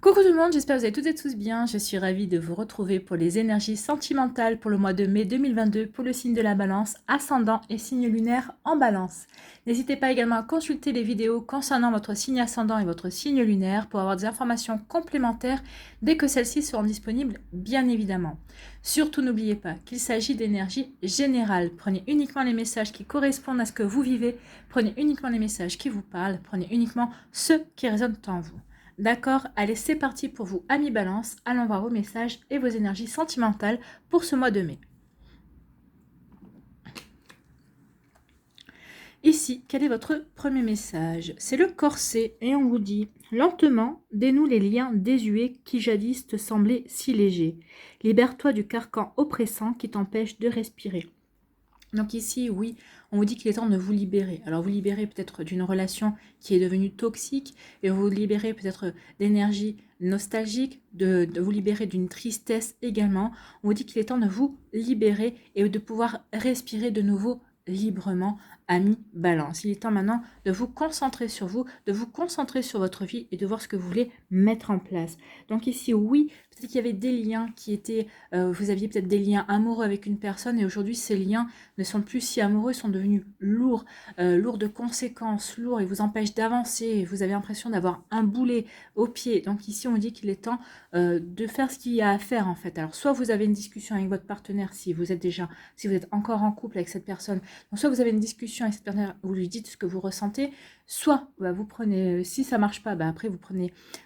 Coucou tout le monde, j'espère que vous allez toutes et tous bien. Je suis ravie de vous retrouver pour les énergies sentimentales pour le mois de mai 2022 pour le signe de la balance, ascendant et signe lunaire en balance. N'hésitez pas également à consulter les vidéos concernant votre signe ascendant et votre signe lunaire pour avoir des informations complémentaires dès que celles-ci seront disponibles, bien évidemment. Surtout n'oubliez pas qu'il s'agit d'énergie générale. Prenez uniquement les messages qui correspondent à ce que vous vivez, prenez uniquement les messages qui vous parlent, prenez uniquement ceux qui résonnent en vous. D'accord, allez, c'est parti pour vous, amis Balance. Allons voir vos messages et vos énergies sentimentales pour ce mois de mai. Ici, quel est votre premier message? C'est le corset et on vous dit « Lentement, dénoue les liens désuets qui jadis te semblaient si légers. Libère-toi du carcan oppressant qui t'empêche de respirer. » Donc ici, oui, on vous dit qu'il est temps de vous libérer. Alors vous libérez peut-être d'une relation qui est devenue toxique et vous libérez peut-être d'énergie nostalgique, de vous libérer d'une tristesse également. On vous dit qu'il est temps de vous libérer et de pouvoir respirer de nouveau librement, amis Balance. Il est temps maintenant de vous concentrer sur vous, de vous concentrer sur votre vie et de voir ce que vous voulez mettre en place. Donc ici, oui, peut-être qu'il y avait des liens qui étaient, vous aviez peut-être des liens amoureux avec une personne et aujourd'hui ces liens ne sont plus si amoureux, sont devenus lourds, lourds de conséquences, lourds et vous empêchent d'avancer. Vous avez l'impression d'avoir un boulet au pied. Donc ici, on dit qu'il est temps de faire ce qu'il y a à faire en fait. Alors soit vous avez une discussion avec votre partenaire si vous êtes encore en couple avec cette personne. Donc soit vous avez une discussion avec cette partenaire, vous lui dites ce que vous ressentez, soit vous prenez, si ça marche pas, après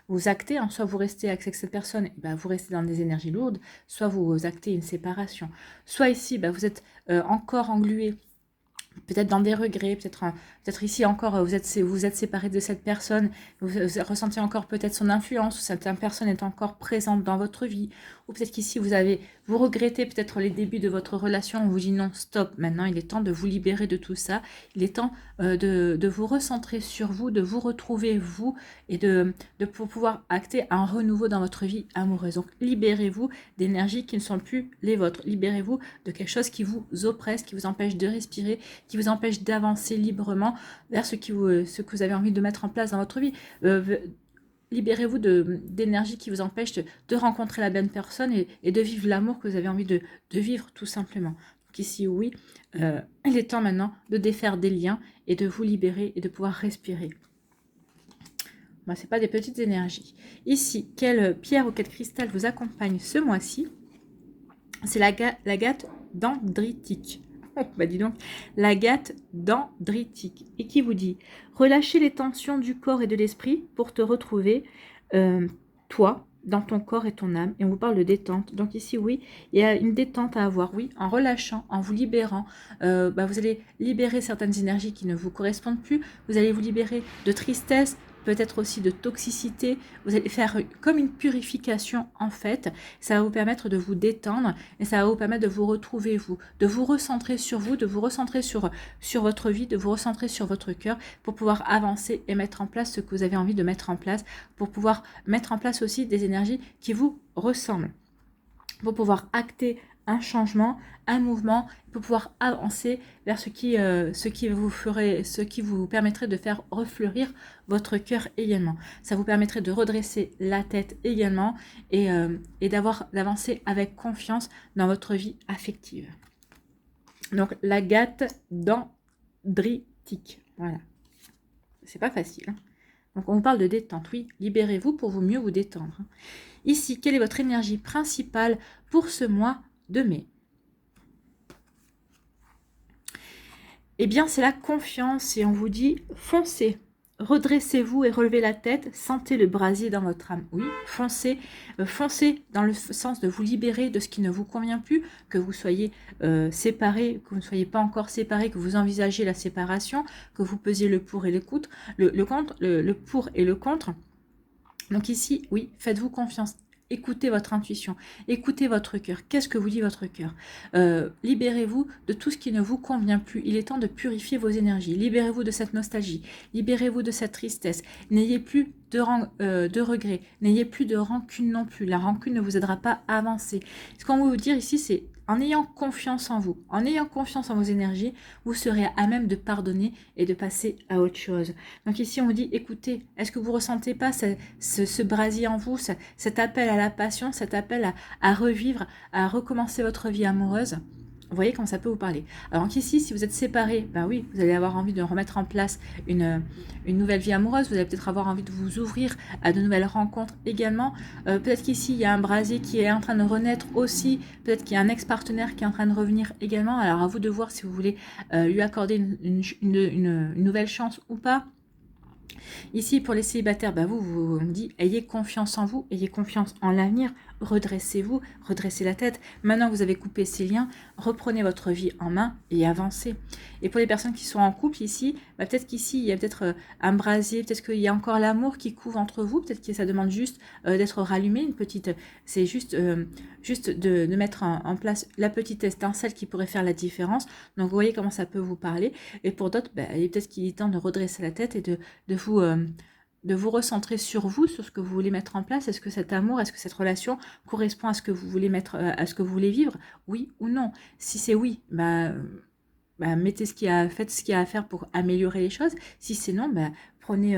vous actez, hein, soit vous restez avec cette personne, vous restez dans des énergies lourdes, soit vous actez une séparation. Soit ici, vous êtes encore englué peut-être dans des regrets, peut-être ici encore, vous êtes séparé de cette personne, vous ressentez encore peut-être son influence, ou cette personne est encore présente dans votre vie, ou peut-être qu'ici vous regrettez peut-être les débuts de votre relation, on vous dit non, stop, maintenant il est temps de vous libérer de tout ça, il est temps de vous recentrer sur vous, de vous retrouver vous, et pour pouvoir acter un renouveau dans votre vie amoureuse. Donc libérez-vous d'énergies qui ne sont plus les vôtres, libérez-vous de quelque chose qui vous oppresse, qui vous empêche de respirer, qui vous empêche d'avancer librement vers ce que vous avez envie de mettre en place dans votre vie. Libérez-vous d'énergie qui vous empêche de rencontrer la bonne personne et de vivre l'amour que vous avez envie de vivre tout simplement. Donc ici, oui, il est temps maintenant de défaire des liens et de vous libérer et de pouvoir respirer. Ce n'est pas des petites énergies. Ici, quelle pierre ou quel cristal vous accompagne ce mois-ci? C'est l'agate dendritique. Dis donc, l'agate dendritique. Et qui vous dit relâchez les tensions du corps et de l'esprit pour te retrouver, toi, dans ton corps et ton âme. Et on vous parle de détente. Donc ici, oui, il y a une détente à avoir. Oui, en relâchant, en vous libérant, vous allez libérer certaines énergies qui ne vous correspondent plus. Vous allez vous libérer de tristesse, peut-être aussi de toxicité. Vous allez faire comme une purification en fait. Ça va vous permettre de vous détendre et ça va vous permettre de vous retrouver vous, de vous recentrer sur vous, de vous recentrer sur votre vie, de vous recentrer sur votre cœur pour pouvoir avancer et mettre en place ce que vous avez envie de mettre en place, pour pouvoir mettre en place aussi des énergies qui vous ressemblent, pour pouvoir acter un changement, un mouvement, pour pouvoir avancer vers ce qui vous permettrait de faire refleurir votre cœur également. Ça vous permettrait de redresser la tête également et d'avancer avec confiance dans votre vie affective. Donc l'agate dendritique. Voilà. C'est pas facile. Hein. Donc on vous parle de détente. Oui, libérez-vous pour vous mieux vous détendre. Ici, quelle est votre énergie principale pour ce mois de mai? Eh bien, c'est la confiance et on vous dit foncez, redressez-vous et relevez la tête, sentez le brasier dans votre âme. Oui, foncez, foncez dans le sens de vous libérer de ce qui ne vous convient plus, que vous soyez séparés, que vous ne soyez pas encore séparés, que vous envisagez la séparation, que vous pesiez le pour et le contre, le pour et le contre. Donc ici, oui, faites-vous confiance. Écoutez votre intuition, écoutez votre cœur. Qu'est-ce que vous dit votre cœur? Libérez-vous de tout ce qui ne vous convient plus. Il est temps de purifier vos énergies. Libérez-vous de cette nostalgie. Libérez-vous de cette tristesse. N'ayez plus de regrets. N'ayez plus de rancune non plus. La rancune ne vous aidera pas à avancer. Ce qu'on veut vous dire ici, c'est en ayant confiance en vous, en ayant confiance en vos énergies, vous serez à même de pardonner et de passer à autre chose. Donc ici, on vous dit, écoutez, est-ce que vous ne ressentez pas ce brasier en vous, cet appel à la passion, cet appel à revivre, à recommencer votre vie amoureuse? Vous voyez comment ça peut vous parler. Alors qu'ici, si vous êtes séparés, ben oui, vous allez avoir envie de remettre en place une nouvelle vie amoureuse. Vous allez peut-être avoir envie de vous ouvrir à de nouvelles rencontres également. Peut-être qu'ici, il y a un brasier qui est en train de renaître aussi. Peut-être qu'il y a un ex-partenaire qui est en train de revenir également. Alors à vous de voir si vous voulez lui accorder une nouvelle chance ou pas. Ici, pour les célibataires, ben vous me dites, ayez confiance en vous, ayez confiance en l'avenir, redressez-vous, redressez la tête. Maintenant que vous avez coupé ces liens, reprenez votre vie en main et avancez. Et pour les personnes qui sont en couple ici, ben peut-être qu'ici, il y a peut-être un brasier, peut-être qu'il y a encore l'amour qui couvre entre vous, peut-être que ça demande juste d'être rallumé, une petite, c'est juste de mettre en place la petite étincelle qui pourrait faire la différence. Donc, vous voyez comment ça peut vous parler. Et pour d'autres, ben, il est peut-être qu'il est temps de redresser la tête et de vous recentrer sur vous, sur ce que vous voulez mettre en place. Est-ce que cet amour, est-ce que cette relation correspond à ce que vous voulez mettre, à ce que vous voulez vivre, oui ou non? Si c'est oui, faites ce qu'il y a à faire pour améliorer les choses. Si c'est non, prenez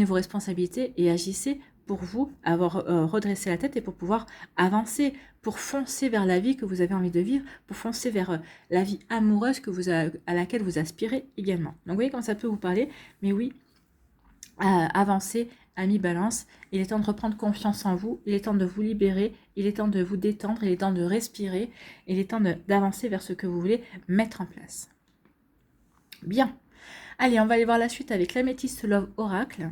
vos responsabilités et agissez pour vous, avoir redressé la tête et pour pouvoir avancer, pour foncer vers la vie que vous avez envie de vivre, pour foncer vers la vie amoureuse à laquelle vous aspirez également. Donc vous voyez comment ça peut vous parler, mais oui, avancer, ami Balance, il est temps de reprendre confiance en vous, il est temps de vous libérer, il est temps de vous détendre, il est temps de respirer, il est temps d'avancer vers ce que vous voulez mettre en place. Bien, allez, on va aller voir la suite avec l'Améthyste Love Oracle.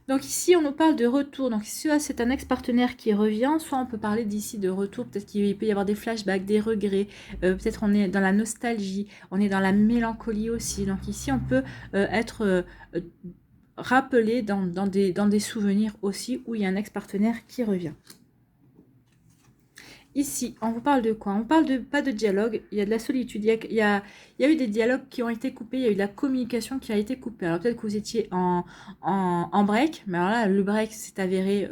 Donc ici, on nous parle de retour. Donc soit c'est un ex-partenaire qui revient, soit on peut parler d'ici de retour. Peut-être qu'il peut y avoir des flashbacks, des regrets. Peut-être on est dans la nostalgie, on est dans la mélancolie aussi. Donc ici, on peut être rappelé dans des souvenirs aussi où il y a un ex-partenaire qui revient. Ici, on vous parle de quoi? On parle de pas de dialogue, il y a de la solitude, il y a eu des dialogues qui ont été coupés, il y a eu de la communication qui a été coupée. Alors peut-être que vous étiez en break, mais alors là, le break s'est avéré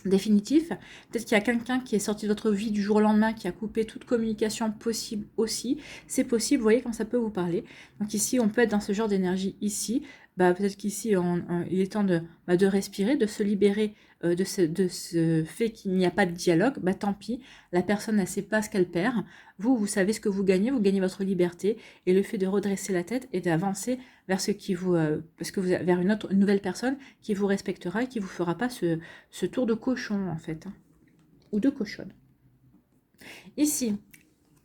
définitif. Peut-être qu'il y a quelqu'un qui est sorti de votre vie du jour au lendemain, qui a coupé toute communication possible aussi. C'est possible, vous voyez quand ça peut vous parler. Donc ici, on peut être dans ce genre d'énergie ici. Peut-être qu'ici, il est temps de respirer, de se libérer de ce fait qu'il n'y a pas de dialogue. Tant pis, la personne ne sait pas ce qu'elle perd. Vous savez ce que vous gagnez votre liberté. Et le fait de redresser la tête et d'avancer vers vers une nouvelle personne qui vous respectera et qui vous fera pas ce tour de cochon en fait, hein, ou de cochonne. Ici,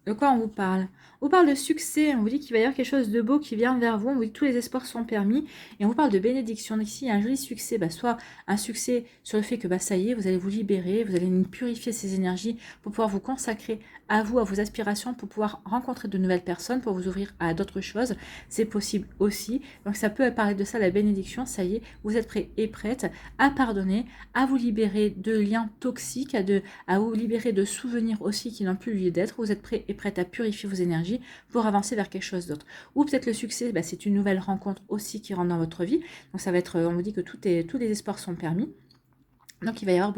de quoi on vous parle? On vous parle de succès, on vous dit qu'il va y avoir quelque chose de beau qui vient vers vous, on vous dit que tous les espoirs sont permis, et on vous parle de bénédiction. Donc ici, il y a un joli succès, soit un succès sur le fait que ça y est, vous allez vous libérer, vous allez purifier ces énergies pour pouvoir vous consacrer à vous, à vos aspirations, pour pouvoir rencontrer de nouvelles personnes, pour vous ouvrir à d'autres choses. C'est possible aussi. Donc ça peut parler de ça, la bénédiction. Ça y est, vous êtes prêts et prêtes à pardonner, à vous libérer de liens toxiques, à vous libérer de souvenirs aussi qui n'ont plus lieu d'être. Vous êtes prêts et prêtes à purifier vos énergies pour avancer vers quelque chose d'autre. Ou peut-être le succès, c'est une nouvelle rencontre aussi qui rentre dans votre vie. Donc ça va être, on vous dit que tous les espoirs sont permis. Donc il va y avoir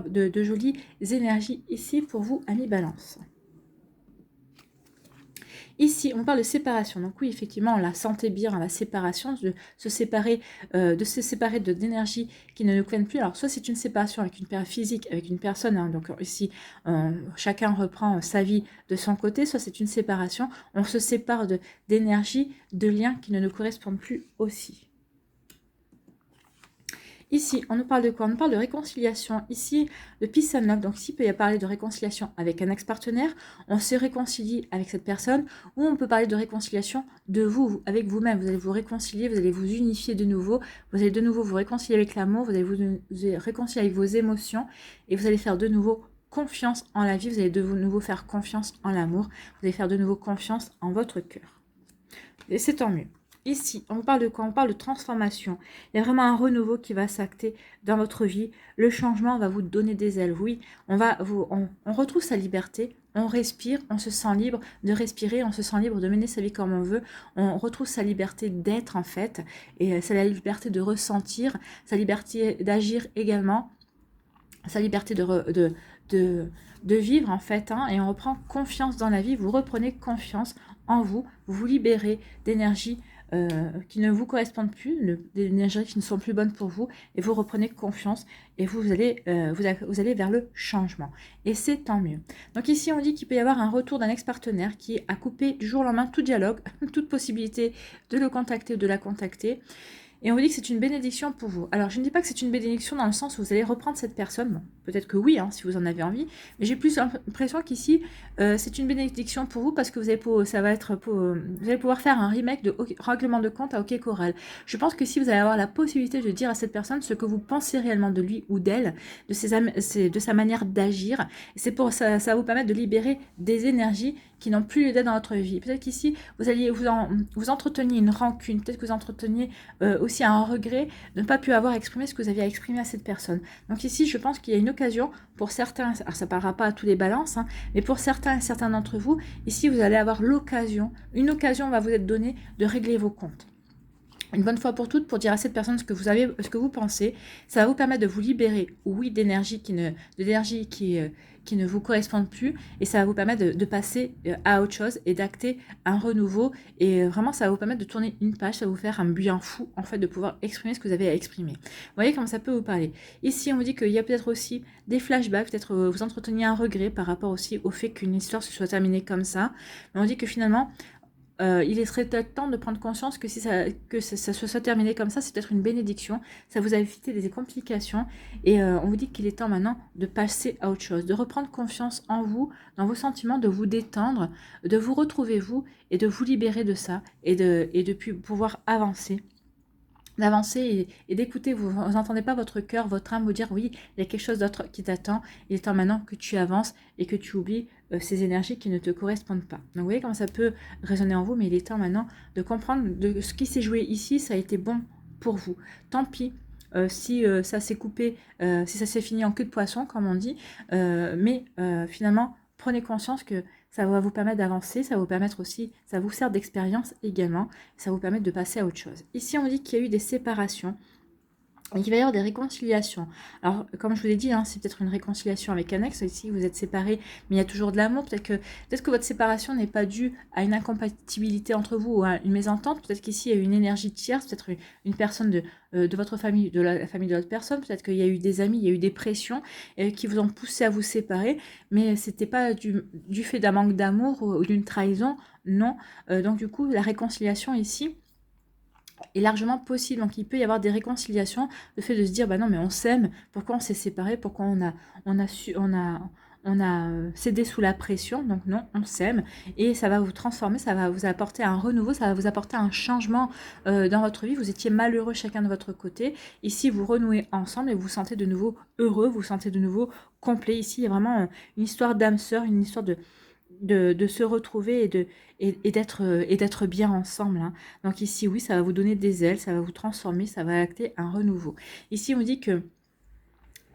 de jolies énergies ici pour vous, amis Balance. Ici, on parle de séparation. Donc oui, effectivement, on la sentait bien, la séparation, de se séparer d'énergie qui ne nous conviennent plus. Alors soit c'est une séparation avec une personne physique, avec une personne, hein, donc ici, chacun reprend sa vie de son côté, soit c'est une séparation, on se sépare d'énergie, de liens qui ne nous correspondent plus aussi. Ici, on nous parle de quoi? On nous parle de réconciliation. Ici, de peace and love. Donc ici, il peut y parler de réconciliation avec un ex-partenaire. On se réconcilie avec cette personne. Ou on peut parler de réconciliation de vous, avec vous-même. Vous allez vous réconcilier, vous allez vous unifier de nouveau. Vous allez de nouveau vous réconcilier avec l'amour. Vous allez vous réconcilier avec vos émotions. Et vous allez faire de nouveau confiance en la vie. Vous allez de nouveau faire confiance en l'amour. Vous allez faire de nouveau confiance en votre cœur. Et c'est tant mieux. Ici, on parle de quoi? On parle de transformation. Il y a vraiment un renouveau qui va s'acter dans votre vie. Le changement va vous donner des ailes. Oui, on retrouve sa liberté, on respire, on se sent libre de respirer, on se sent libre de mener sa vie comme on veut. On retrouve sa liberté d'être en fait. Et c'est la liberté de ressentir, sa liberté d'agir également. sa liberté de vivre en fait, hein, et on reprend confiance dans la vie, vous reprenez confiance en vous, vous vous libérez d'énergie qui ne vous correspondent plus, des énergies qui ne sont plus bonnes pour vous, et vous reprenez confiance, et vous allez, vous allez vers le changement. Et c'est tant mieux. Donc ici, on dit qu'il peut y avoir un retour d'un ex-partenaire qui a coupé du jour au lendemain tout dialogue, toute possibilité de le contacter ou de la contacter. Et on vous dit que c'est une bénédiction pour vous. Alors, je ne dis pas que c'est une bénédiction dans le sens où vous allez reprendre cette personne. Bon, peut-être que oui, hein, si vous en avez envie. Mais j'ai plus l'impression qu'ici, c'est une bénédiction pour vous parce que vous allez pouvoir faire un remake de règlement de compte à OK Corral. Je pense que si vous allez avoir la possibilité de dire à cette personne ce que vous pensez réellement de lui ou d'elle, de sa manière d'agir, c'est pour ça, ça va vous permettre de libérer des énergies qui n'ont plus lieu d'être dans votre vie. Peut-être qu'ici, vous entreteniez une rancune, peut-être que vous entreteniez aussi un regret de ne pas pu avoir exprimé ce que vous aviez exprimé à cette personne. Donc ici, je pense qu'il y a une occasion pour certains, alors ça ne parlera pas à tous les balances, hein, mais pour certains d'entre vous, ici, vous allez avoir une occasion va vous être donnée de régler vos comptes. Une bonne fois pour toutes, pour dire à cette personne ce que vous pensez, ça va vous permettre de vous libérer, oui, d'énergie qui ne vous correspondent plus, et ça va vous permettre de passer à autre chose et d'acter un renouveau, et vraiment ça va vous permettre de tourner une page, ça va vous faire un bien fou en fait de pouvoir exprimer ce que vous avez à exprimer. Vous voyez comment ça peut vous parler. Ici on vous dit qu'il y a peut-être aussi des flashbacks, peut-être vous entreteniez un regret par rapport aussi au fait qu'une histoire se soit terminée comme ça, mais on dit que finalement il serait peut-être temps de prendre conscience que si ça se soit terminé comme ça, c'est peut-être une bénédiction, ça vous a évité des complications, et on vous dit qu'il est temps maintenant de passer à autre chose, de reprendre confiance en vous, dans vos sentiments, de vous détendre, de vous retrouver vous, et de vous libérer de ça, et de pouvoir avancer. D'avancer et d'écouter, vous n'entendez pas votre cœur, votre âme vous dire oui, il y a quelque chose d'autre qui t'attend, il est temps maintenant que tu avances et que tu oublies ces énergies qui ne te correspondent pas. Donc vous voyez comment ça peut résonner en vous, mais il est temps maintenant de comprendre de ce qui s'est joué ici, ça a été bon pour vous. Tant pis si ça s'est coupé, si ça s'est fini en queue de poisson, comme on dit, mais finalement, prenez conscience que ça va vous permettre d'avancer, ça va vous permettre aussi, ça vous sert d'expérience également, ça va vous permettre de passer à autre chose. Ici, on dit qu'il y a eu des séparations. Et il va y avoir des réconciliations. Alors, comme je vous l'ai dit, hein, c'est peut-être une réconciliation avec un ex. Ici, vous êtes séparés, mais il y a toujours de l'amour. Peut-être que votre séparation n'est pas due à une incompatibilité entre vous ou à une mésentente. Peut-être qu'ici, il y a eu une énergie tierce, peut-être une personne de votre famille, de la famille de l'autre personne. Peut-être qu'il y a eu des amis, il y a eu des pressions qui vous ont poussé à vous séparer. Mais ce n'était pas du fait d'un manque d'amour ou d'une trahison. Non. Donc, du coup, la réconciliation ici est largement possible. Donc il peut y avoir des réconciliations, le fait de se dire bah non mais on s'aime, pourquoi on s'est séparés, pourquoi on a cédé sous la pression, donc non, on s'aime, et ça va vous transformer, ça va vous apporter un renouveau, ça va vous apporter un changement dans votre vie. Vous étiez malheureux chacun de votre côté, ici vous renouez ensemble et vous vous sentez de nouveau heureux, vous vous sentez de nouveau complet. Ici il y a vraiment une histoire d'âme sœur, une histoire de se retrouver et d'être bien ensemble, hein. Donc ici, oui, ça va vous donner des ailes, ça va vous transformer, ça va acter un renouveau. Ici, on dit que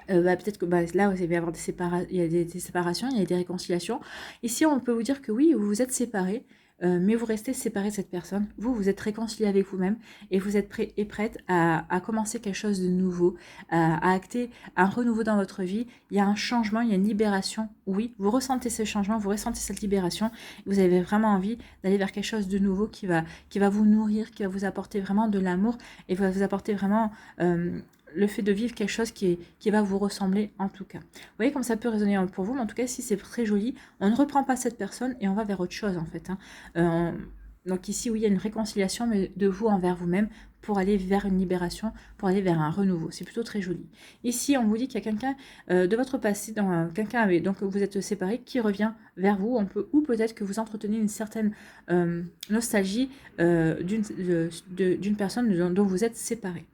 peut-être que là, il va y avoir il y a des séparations, il y a des réconciliations. Ici, on peut vous dire que oui, vous vous êtes séparés, mais vous restez séparés de cette personne. Vous êtes réconciliés avec vous-même et vous êtes prêts et prêtes à commencer quelque chose de nouveau, à acter un renouveau dans votre vie. Il y a un changement, il y a une libération. Oui, vous ressentez ce changement, vous ressentez cette libération. Vous avez vraiment envie d'aller vers quelque chose de nouveau qui va vous nourrir, qui va vous apporter vraiment de l'amour et va vous apporter vraiment le fait de vivre quelque chose qui va vous ressembler en tout cas. Vous voyez comme ça peut résonner pour vous, mais en tout cas si c'est très joli, on ne reprend pas cette personne et on va vers autre chose en fait, hein. Donc ici oui il y a une réconciliation mais de vous envers vous-même pour aller vers une libération, pour aller vers un renouveau. C'est plutôt très joli. Ici on vous dit qu'il y a quelqu'un de votre passé, quelqu'un avec donc vous êtes séparés qui revient vers vous, ou peut-être que vous entretenez une certaine nostalgie d'une personne dont vous êtes séparés.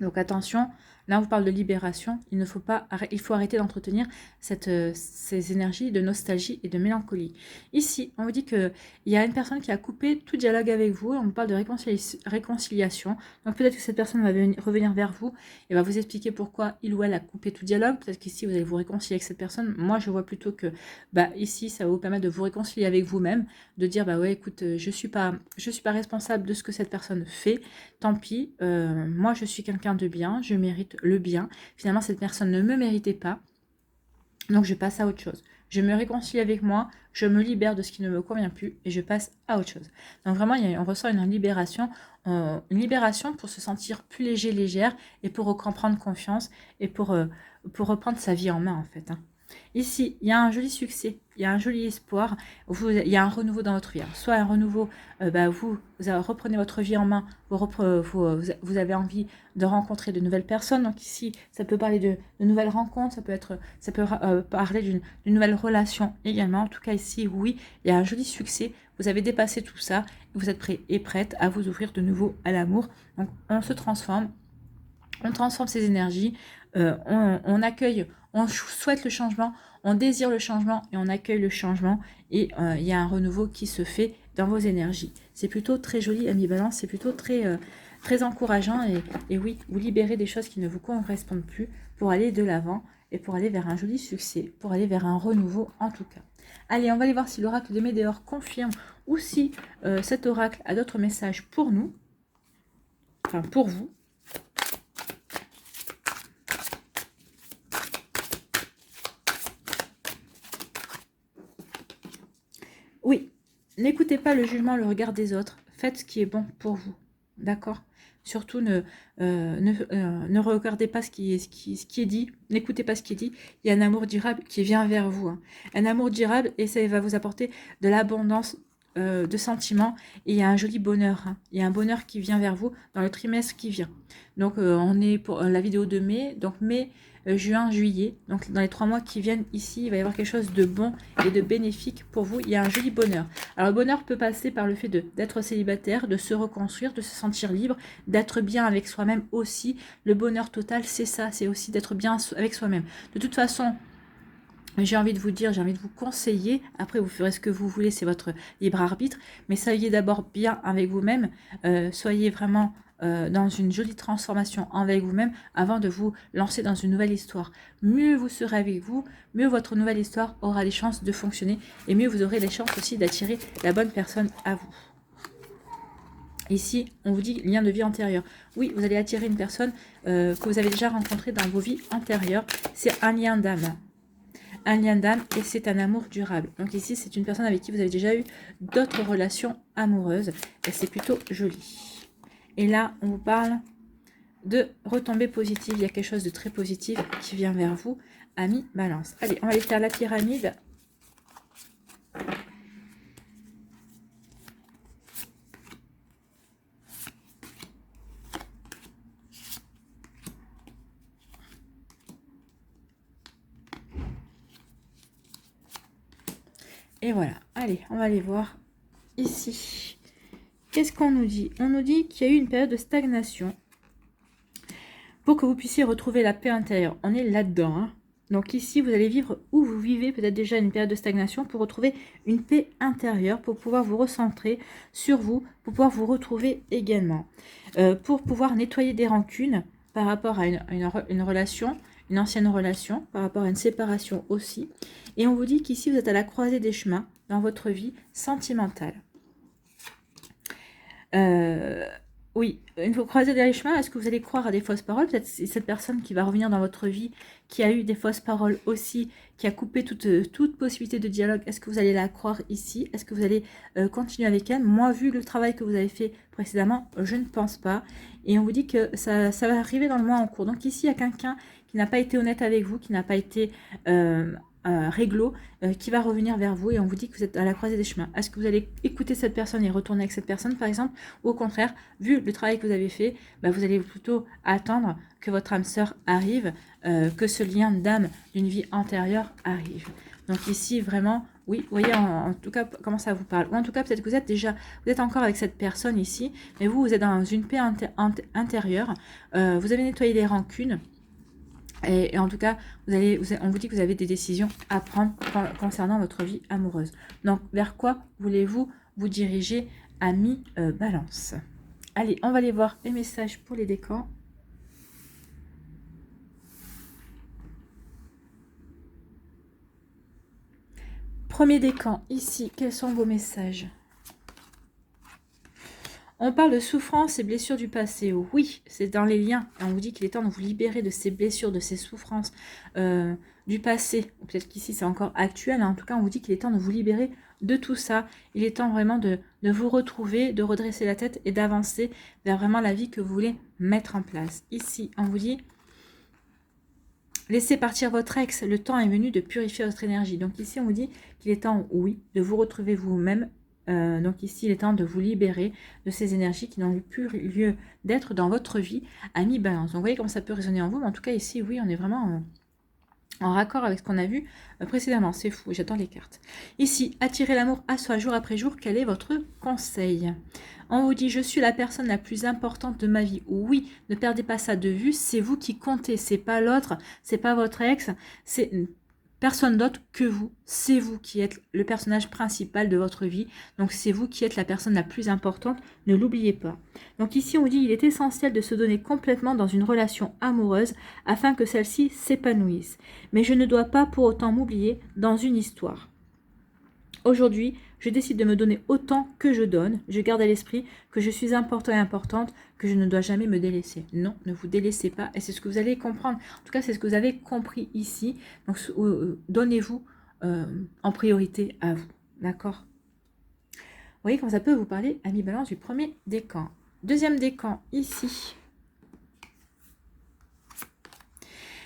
Donc attention, là on vous parle de libération, il faut arrêter d'entretenir ces énergies de nostalgie et de mélancolie. Ici, on vous dit qu'il y a une personne qui a coupé tout dialogue avec vous, on vous parle de réconciliation. Donc peut-être que cette personne va revenir vers vous et va vous expliquer pourquoi il ou elle a coupé tout dialogue. Peut-être qu'ici vous allez vous réconcilier avec cette personne. Moi je vois plutôt que ici ça va vous permettre de vous réconcilier avec vous-même, de dire bah ouais écoute, je suis pas responsable de ce que cette personne fait, tant pis, moi je suis quelqu'un de bien, je mérite mérite le bien. Finalement, cette personne ne me méritait pas. Donc, je passe à autre chose. Je me réconcilie avec moi, je me libère de ce qui ne me convient plus et je passe à autre chose. Donc, vraiment, on ressent une libération pour se sentir plus léger, légère et pour reprendre confiance et pour reprendre sa vie en main, en fait. Ici, il y a un joli succès, il y a un joli espoir, il y a un renouveau dans votre vie. Alors, soit un renouveau, vous reprenez votre vie en main, vous avez envie de rencontrer de nouvelles personnes. Donc ici, ça peut parler de nouvelles rencontres, ça peut parler d'une nouvelle relation également. En tout cas, ici, oui, il y a un joli succès. Vous avez dépassé tout ça, vous êtes prêt et prête à vous ouvrir de nouveau à l'amour. Donc, on se transforme. On transforme ses énergies, on accueille, on souhaite le changement, on désire le changement et on accueille le changement et il y a un renouveau qui se fait dans vos énergies. C'est plutôt très joli, ami Balance, c'est plutôt très encourageant et oui, vous libérez des choses qui ne vous correspondent plus pour aller de l'avant et pour aller vers un joli succès, pour aller vers un renouveau en tout cas. Allez, on va aller voir si l'oracle de Médéor confirme ou si cet oracle a d'autres messages pour nous, enfin pour vous. Oui, n'écoutez pas le jugement, le regard des autres. Faites ce qui est bon pour vous. D'accord? Surtout, ne regardez pas ce qui est dit. N'écoutez pas ce qui est dit. Il y a un amour durable qui vient vers vous. Hein. Un amour durable et ça va vous apporter de l'abondance de sentiments. Et il y a un joli bonheur. Hein. Il y a un bonheur qui vient vers vous dans le trimestre qui vient. Donc, on est pour la vidéo de mai. Donc, mai, juin, juillet. Donc, dans les 3 mois qui viennent ici, il va y avoir quelque chose de bon et de bénéfique pour vous. Il y a un joli bonheur. Alors, le bonheur peut passer par le fait d'être célibataire, de se reconstruire, de se sentir libre, d'être bien avec soi-même aussi. Le bonheur total, c'est ça. C'est aussi d'être bien avec soi-même. De toute façon, j'ai envie de vous dire, j'ai envie de vous conseiller. Après, vous ferez ce que vous voulez, c'est votre libre arbitre. Mais soyez d'abord bien avec vous-même. Soyez vraiment dans une jolie transformation avec vous-même avant de vous lancer dans une nouvelle histoire. Mieux vous serez avec vous, mieux votre nouvelle histoire aura les chances de fonctionner et mieux vous aurez les chances aussi d'attirer la bonne personne à vous. Ici, on vous dit lien de vie antérieur. Oui, vous allez attirer une personne que vous avez déjà rencontrée dans vos vies antérieures. C'est un lien d'âme. Un lien d'âme et c'est un amour durable. Donc ici, c'est une personne avec qui vous avez déjà eu d'autres relations amoureuses et c'est plutôt joli. Et là, on vous parle de retombées positives. Il y a quelque chose de très positif qui vient vers vous, ami Balance. Allez, on va aller faire la pyramide. Et voilà. Allez, on va aller voir ici. Qu'est-ce qu'on nous dit? On nous dit qu'il y a eu une période de stagnation pour que vous puissiez retrouver la paix intérieure. On est là-dedans. Hein. Donc ici, vous allez vivre où vous vivez peut-être déjà une période de stagnation pour retrouver une paix intérieure, pour pouvoir vous recentrer sur vous, pour pouvoir vous retrouver également. Pour pouvoir nettoyer des rancunes par rapport à une relation, une ancienne relation, par rapport à une séparation aussi. Et on vous dit qu'ici, vous êtes à la croisée des chemins dans votre vie sentimentale. Oui, une fois croisé dans les chemins, est-ce que vous allez croire à des fausses paroles? Peut-être c'est cette personne qui va revenir dans votre vie, qui a eu des fausses paroles aussi, qui a coupé toute possibilité de dialogue. Est-ce que vous allez la croire ici? Est-ce que vous allez continuer avec elle? Moi, vu le travail que vous avez fait précédemment, je ne pense pas. Et on vous dit que ça va arriver dans le mois en cours. Donc ici, il y a quelqu'un qui n'a pas été honnête avec vous, qui n'a pas été réglo, qui va revenir vers vous et on vous dit que vous êtes à la croisée des chemins. Est-ce que vous allez écouter cette personne et retourner avec cette personne par exemple, ou au contraire, vu le travail que vous avez fait, vous allez plutôt attendre que votre âme sœur arrive, que ce lien d'âme d'une vie antérieure arrive. Donc ici vraiment, oui, vous voyez en tout cas comment ça vous parle, ou en tout cas peut-être que vous êtes encore avec cette personne ici, mais vous êtes dans une paix intérieure, vous avez nettoyé les rancunes. Et en tout cas, on vous dit que vous avez des décisions à prendre concernant votre vie amoureuse. Donc, vers quoi voulez-vous vous diriger, ami Balance? Allez, on va aller voir les messages pour les décans. Premier décan, ici, quels sont vos messages? On parle de souffrance et blessures du passé. Oui, c'est dans les liens. Et on vous dit qu'il est temps de vous libérer de ces blessures, de ces souffrances du passé. Peut-être qu'ici, c'est encore actuel. Hein. En tout cas, on vous dit qu'il est temps de vous libérer de tout ça. Il est temps vraiment de vous retrouver, de redresser la tête et d'avancer vers vraiment la vie que vous voulez mettre en place. Ici, on vous dit... Laissez partir votre ex. Le temps est venu de purifier votre énergie. Donc ici, on vous dit qu'il est temps, oui, de vous retrouver vous-même. Donc ici, il est temps de vous libérer de ces énergies qui n'ont plus lieu d'être dans votre vie à mi-balance. Donc vous voyez comment ça peut résonner en vous. Mais en tout cas, ici, oui, on est vraiment en raccord avec ce qu'on a vu précédemment. C'est fou, j'attends les cartes. Ici, attirer l'amour à soi jour après jour. Quel est votre conseil? On vous dit, je suis la personne la plus importante de ma vie. Oui, ne perdez pas ça de vue. C'est vous qui comptez. C'est pas l'autre. C'est pas votre ex. C'est personne d'autre que vous. C'est vous qui êtes le personnage principal de votre vie. Donc, c'est vous qui êtes la personne la plus importante. Ne l'oubliez pas. Donc, ici, on vous dit, il est essentiel de se donner complètement dans une relation amoureuse afin que celle-ci s'épanouisse. Mais je ne dois pas pour autant m'oublier dans une histoire. Aujourd'hui, je décide de me donner autant que je donne. Je garde à l'esprit que je suis important et importante, que je ne dois jamais me délaisser. Non, ne vous délaissez pas. Et c'est ce que vous allez comprendre. En tout cas, c'est ce que vous avez compris ici. Donc, donnez-vous en priorité à vous. D'accord? Vous voyez comment ça peut vous parler à mi-balance du premier décan. Deuxième décan, ici.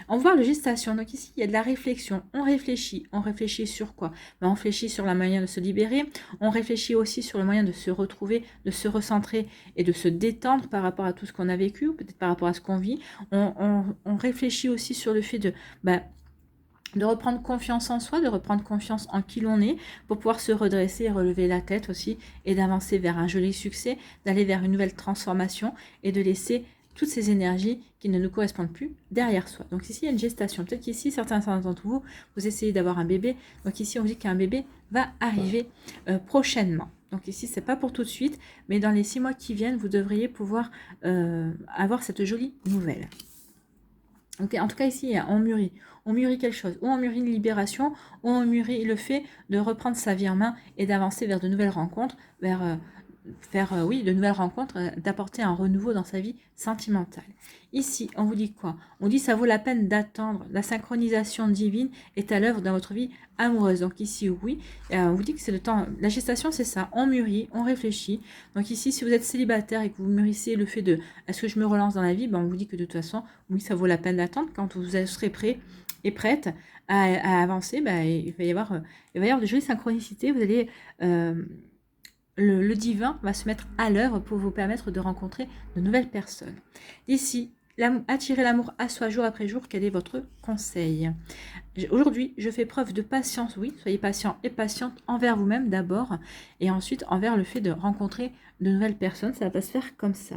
On voit le gestation, donc ici il y a de la réflexion, on réfléchit sur quoi? On réfléchit sur la moyen de se libérer, on réfléchit aussi sur le moyen de se retrouver, de se recentrer et de se détendre par rapport à tout ce qu'on a vécu, ou peut-être par rapport à ce qu'on vit. On réfléchit aussi sur le fait de reprendre confiance en soi, de reprendre confiance en qui l'on est, pour pouvoir se redresser, relever la tête aussi, et d'avancer vers un joli succès, d'aller vers une nouvelle transformation, et de laisser toutes ces énergies qui ne nous correspondent plus derrière soi. Donc ici, il y a une gestation. Peut-être qu'ici, certains d'entre vous, vous essayez d'avoir un bébé. Donc ici, on dit qu'un bébé va arriver prochainement. Donc ici, c'est pas pour tout de suite, mais dans les 6 mois qui viennent, vous devriez pouvoir avoir cette jolie nouvelle. Okay, en tout cas, ici, on mûrit. On mûrit quelque chose. Ou on mûrit une libération, ou on mûrit le fait de reprendre sa vie en main et d'avancer vers de nouvelles rencontres, vers... oui, de nouvelles rencontres, d'apporter un renouveau dans sa vie sentimentale. Ici, on vous dit quoi? On dit ça vaut la peine d'attendre. La synchronisation divine est à l'œuvre dans votre vie amoureuse. Donc ici, oui, on vous dit que c'est le temps. La gestation, c'est ça. On mûrit, on réfléchit. Donc ici, si vous êtes célibataire et que vous mûrissez le fait de est-ce que je me relance dans la vie, on vous dit que de toute façon, oui, ça vaut la peine d'attendre. Quand vous serez prêt et prête à avancer, il va y avoir de jolies synchronicités. Vous allez... Le divin va se mettre à l'œuvre pour vous permettre de rencontrer de nouvelles personnes. Ici, attirer l'amour à soi jour après jour, quel est votre conseil? Aujourd'hui, je fais preuve de patience, oui, soyez patient et patiente envers vous-même d'abord, et ensuite envers le fait de rencontrer de nouvelles personnes, ça va se faire comme ça.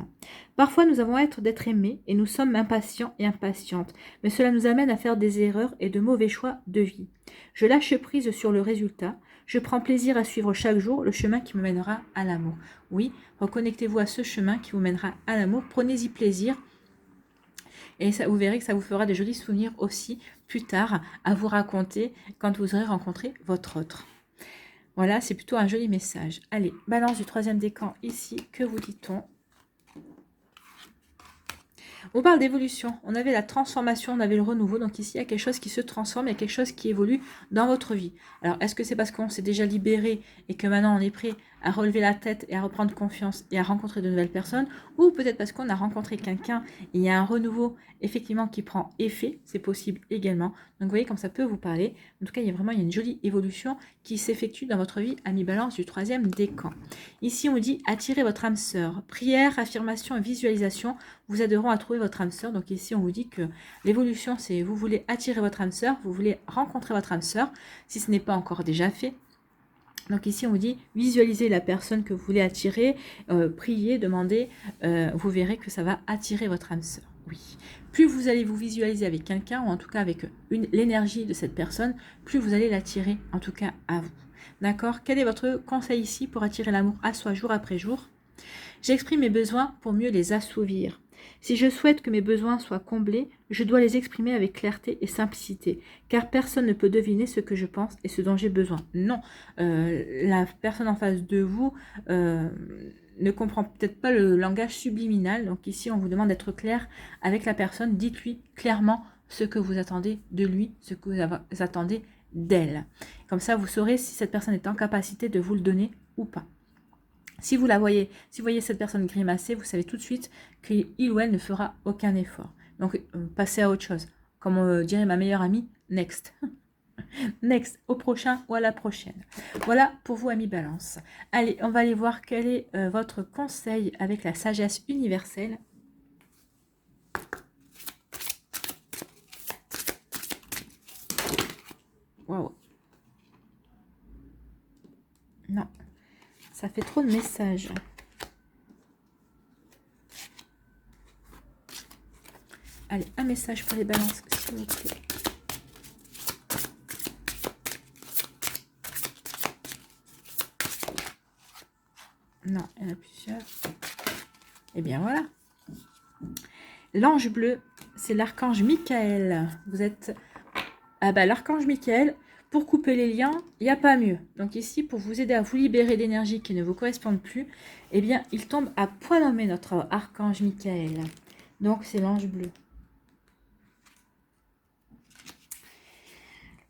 Parfois, nous avons hâte d'être aimés et nous sommes impatients et impatientes, mais cela nous amène à faire des erreurs et de mauvais choix de vie. Je lâche prise sur le résultat. Je prends plaisir à suivre chaque jour le chemin qui me mènera à l'amour. Oui, reconnectez-vous à ce chemin qui vous mènera à l'amour. Prenez-y plaisir. Et ça, vous verrez que ça vous fera de jolis souvenirs aussi plus tard à vous raconter quand vous aurez rencontré votre autre. Voilà, c'est plutôt un joli message. Allez, balance du 3e décan ici. Que vous dit-on? On parle d'évolution, on avait la transformation, on avait le renouveau, donc ici il y a quelque chose qui se transforme, il y a quelque chose qui évolue dans votre vie. Alors est-ce que c'est parce qu'on s'est déjà libéré et que maintenant on est prêt à relever la tête et à reprendre confiance et à rencontrer de nouvelles personnes, ou peut-être parce qu'on a rencontré quelqu'un et il y a un renouveau effectivement qui prend effet, c'est possible également. Donc vous voyez comme ça peut vous parler. En tout cas, il y a une jolie évolution qui s'effectue dans votre vie à mi-balance du 3e décan. Ici, on dit attirez votre âme sœur. Prière, affirmation et visualisation vous aideront à trouver votre âme sœur. Donc ici, on vous dit que l'évolution, c'est vous voulez attirer votre âme sœur, vous voulez rencontrer votre âme sœur, si ce n'est pas encore déjà fait. Donc ici, on vous dit visualisez la personne que vous voulez attirer, priez, demandez, vous verrez que ça va attirer votre âme sœur. Oui. Plus vous allez vous visualiser avec quelqu'un, ou en tout cas avec l'énergie de cette personne, plus vous allez l'attirer, en tout cas à vous. D'accord? Quel est votre conseil ici pour attirer l'amour à soi jour après jour? J'exprime mes besoins pour mieux les assouvir. Si je souhaite que mes besoins soient comblés, je dois les exprimer avec clarté et simplicité, car personne ne peut deviner ce que je pense et ce dont j'ai besoin. Non, la personne en face de vous ne comprend peut-être pas le langage subliminal. Donc ici, on vous demande d'être clair avec la personne. Dites-lui clairement ce que vous attendez de lui, ce que vous attendez d'elle. Comme ça, vous saurez si cette personne est en capacité de vous le donner ou pas. Si vous voyez cette personne grimacer, vous savez tout de suite qu'il ou elle ne fera aucun effort. Donc, passez à autre chose. Comme dirait ma meilleure amie, next. Next, au prochain ou à la prochaine. Voilà pour vous, amis Balance. Allez, on va aller voir quel est votre conseil avec la sagesse universelle. Waouh. Non, ça fait trop de messages. Allez, un message pour les balances, s'il vous plaît. Non, il y en a plusieurs. Eh bien, voilà. L'ange bleu, c'est l'archange Michael. Vous êtes... Ah bah, l'archange Michael, pour couper les liens, il n'y a pas mieux. Donc ici, pour vous aider à vous libérer d'énergie qui ne vous correspondent plus, eh bien, il tombe à point nommé notre archange Michael. Donc, c'est l'ange bleu.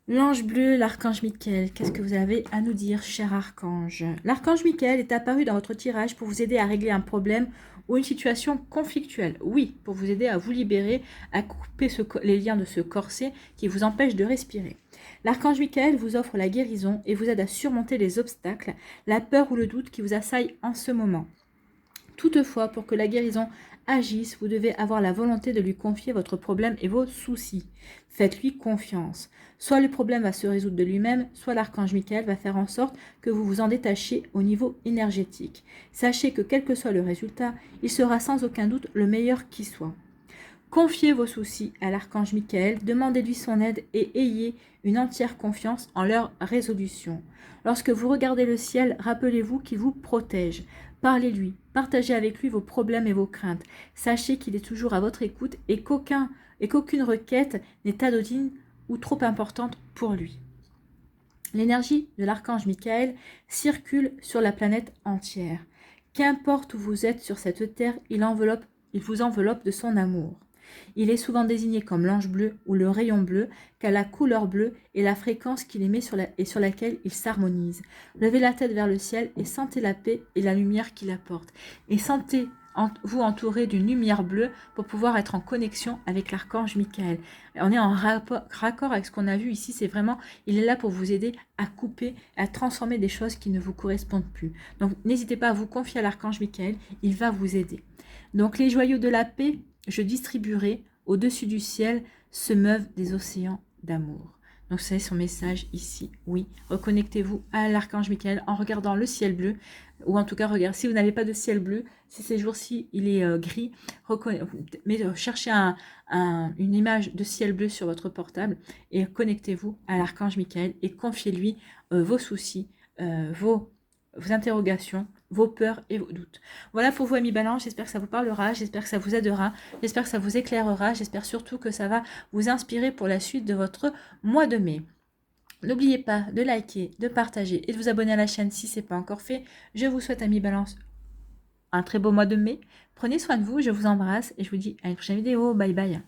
L'ange bleu, l'archange Michael, qu'est-ce que vous avez à nous dire, cher archange? L'archange Michael est apparu dans votre tirage pour vous aider à régler un problème ou une situation conflictuelle. Oui, pour vous aider à vous libérer, à couper les liens de ce corset qui vous empêche de respirer. L'archange Michael vous offre la guérison et vous aide à surmonter les obstacles, la peur ou le doute qui vous assaillent en ce moment. Toutefois, pour que la guérison agisse, vous devez avoir la volonté de lui confier votre problème et vos soucis. Faites-lui confiance. Soit le problème va se résoudre de lui-même, soit l'archange Michael va faire en sorte que vous vous en détachiez au niveau énergétique. Sachez que quel que soit le résultat, il sera sans aucun doute le meilleur qui soit. Confiez vos soucis à l'archange Michael, demandez-lui son aide et ayez une entière confiance en leur résolution. Lorsque vous regardez le ciel, rappelez-vous qu'il vous protège. Parlez-lui, partagez avec lui vos problèmes et vos craintes. Sachez qu'il est toujours à votre écoute et qu'aucune requête n'est anodine ou trop importante pour lui. L'énergie de l'archange Michael circule sur la planète entière. Qu'importe où vous êtes sur cette terre, il vous enveloppe de son amour. Il est souvent désigné comme l'ange bleu ou le rayon bleu, car la couleur bleue est la fréquence qu'il émet et sur laquelle il s'harmonise. Levez la tête vers le ciel et sentez la paix et la lumière qu'il apporte. Et sentez-vous entouré d'une lumière bleue pour pouvoir être en connexion avec l'archange Michael. On est en raccord avec ce qu'on a vu ici, c'est vraiment, il est là pour vous aider à couper, à transformer des choses qui ne vous correspondent plus. Donc n'hésitez pas à vous confier à l'archange Michael, il va vous aider. Donc les joyaux de la paix, je distribuerai au-dessus du ciel se meuvent des océans d'amour. Donc c'est son message ici. Oui, reconnectez-vous à l'archange Michael en regardant le ciel bleu, ou en tout cas, regardez, si vous n'avez pas de ciel bleu, si ces jours-ci il est gris, mais cherchez une image de ciel bleu sur votre portable et connectez-vous à l'archange Michael et confiez-lui vos soucis, vos interrogations, vos peurs et vos doutes. Voilà pour vous, amis Balance, j'espère que ça vous parlera, j'espère que ça vous aidera, j'espère que ça vous éclairera, j'espère surtout que ça va vous inspirer pour la suite de votre mois de mai. N'oubliez pas de liker, de partager et de vous abonner à la chaîne si ce n'est pas encore fait. Je vous souhaite, amis Balance, un très beau mois de mai. Prenez soin de vous, je vous embrasse et je vous dis à une prochaine vidéo. Bye bye.